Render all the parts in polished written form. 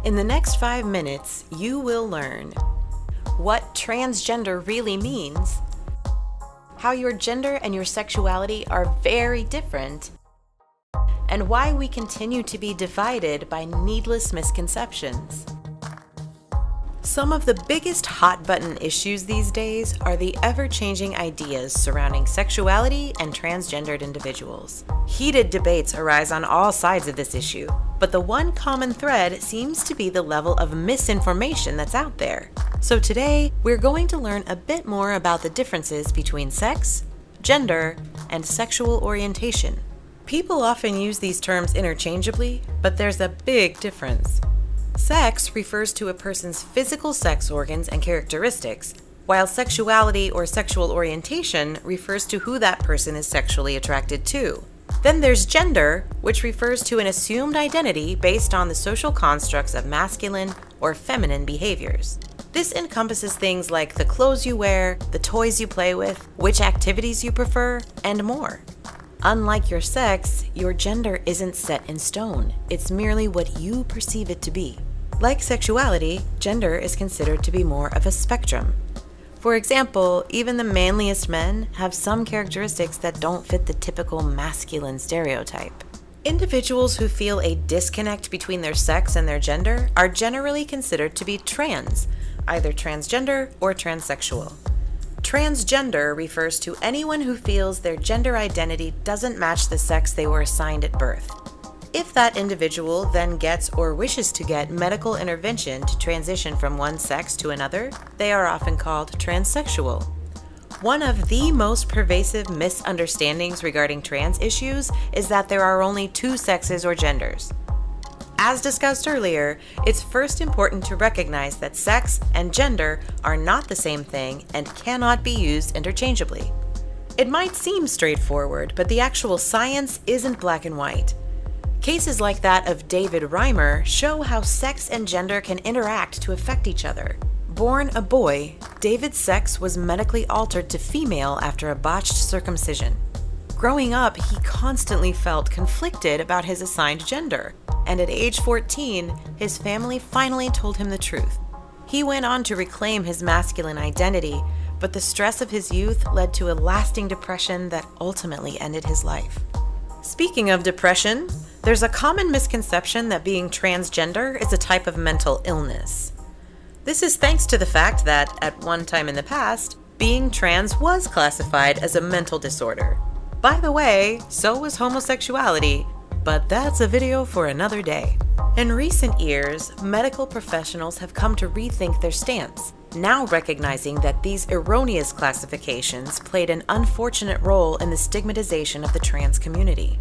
In the next 5 minutes, you will learn what transgender really means, how your gender and your sexuality are very different, and why we continue to be divided by needless misconceptions. Some of the biggest hot-button issues these days are the ever-changing ideas surrounding sexuality and transgendered individuals. Heated debates arise on all sides of this issue, but the one common thread seems to be the level of misinformation that's out there. So today, we're going to learn a bit more about the differences between sex, gender, and sexual orientation. People often use these terms interchangeably, but there's a big difference. Sex refers to a person's physical sex organs and characteristics, while sexuality or sexual orientation refers to who that person is sexually attracted to. Then there's gender, which refers to an assumed identity based on the social constructs of masculine or feminine behaviors. This encompasses things like the clothes you wear, the toys you play with, which activities you prefer, and more. Unlike your sex, your gender isn't set in stone. It's merely what you perceive it to be. Like sexuality, gender is considered to be more of a spectrum. For example, even the manliest men have some characteristics that don't fit the typical masculine stereotype. Individuals who feel a disconnect between their sex and their gender are generally considered to be trans, either transgender or transsexual. Transgender refers to anyone who feels their gender identity doesn't match the sex they were assigned at birth. If that individual then gets or wishes to get medical intervention to transition from one sex to another, they are often called transsexual. One of the most pervasive misunderstandings regarding trans issues is that there are only two sexes or genders. As discussed earlier, it's first important to recognize that sex and gender are not the same thing and cannot be used interchangeably. It might seem straightforward, but the actual science isn't black and white. Cases like that of David Reimer show how sex and gender can interact to affect each other. Born a boy, David's sex was medically altered to female after a botched circumcision. Growing up, he constantly felt conflicted about his assigned gender, and at age 14, his family finally told him the truth. He went on to reclaim his masculine identity, but the stress of his youth led to a lasting depression that ultimately ended his life. Speaking of depression, there's a common misconception that being transgender is a type of mental illness. This is thanks to the fact that, at one time in the past, being trans was classified as a mental disorder. By the way, so was homosexuality, but that's a video for another day. In recent years, medical professionals have come to rethink their stance, now recognizing that these erroneous classifications played an unfortunate role in the stigmatization of the trans community.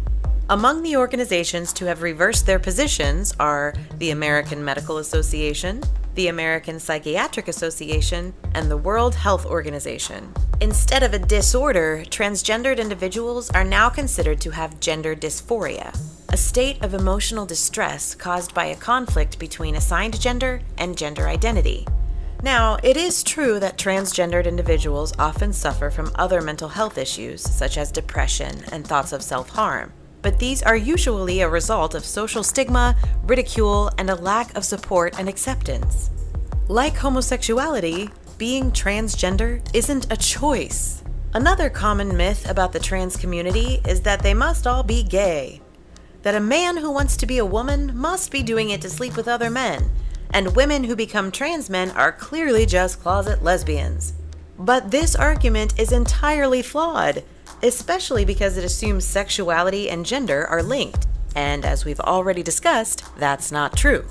Among the organizations to have reversed their positions are the American Medical Association, the American Psychiatric Association, and the World Health Organization. Instead of a disorder, transgendered individuals are now considered to have gender dysphoria, a state of emotional distress caused by a conflict between assigned gender and gender identity. Now, it is true that transgendered individuals often suffer from other mental health issues, such as depression and thoughts of self-harm, but these are usually a result of social stigma, ridicule, and a lack of support and acceptance. Like homosexuality, being transgender isn't a choice. Another common myth about the trans community is that they must all be gay. That a man who wants to be a woman must be doing it to sleep with other men, and women who become trans men are clearly just closet lesbians. But this argument is entirely flawed, especially because it assumes sexuality and gender are linked, and as we've already discussed, that's not true.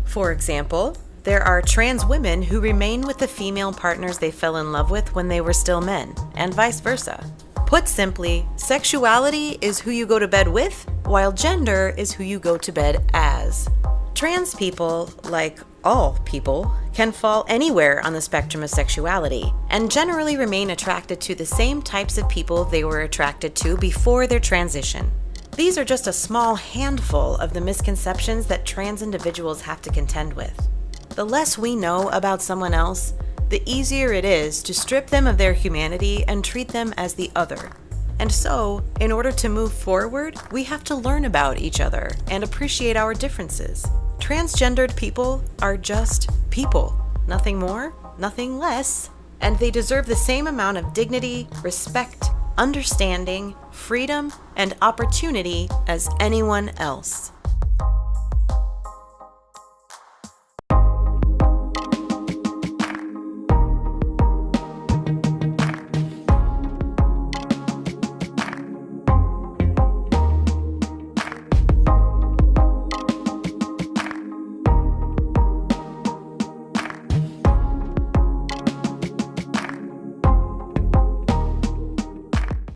For example, there are trans women who remain with the female partners they fell in love with when they were still men, and vice versa. Put simply, sexuality is who you go to bed with, while gender is who you go to bed as. Trans people, like all people, can fall anywhere on the spectrum of sexuality, and generally remain attracted to the same types of people they were attracted to before their transition. These are just a small handful of the misconceptions that trans individuals have to contend with. The less we know about someone else, the easier it is to strip them of their humanity and treat them as the other. And so, in order to move forward, we have to learn about each other and appreciate our differences. Transgendered people are just people, nothing more, nothing less, and they deserve the same amount of dignity, respect, understanding, freedom, and opportunity as anyone else.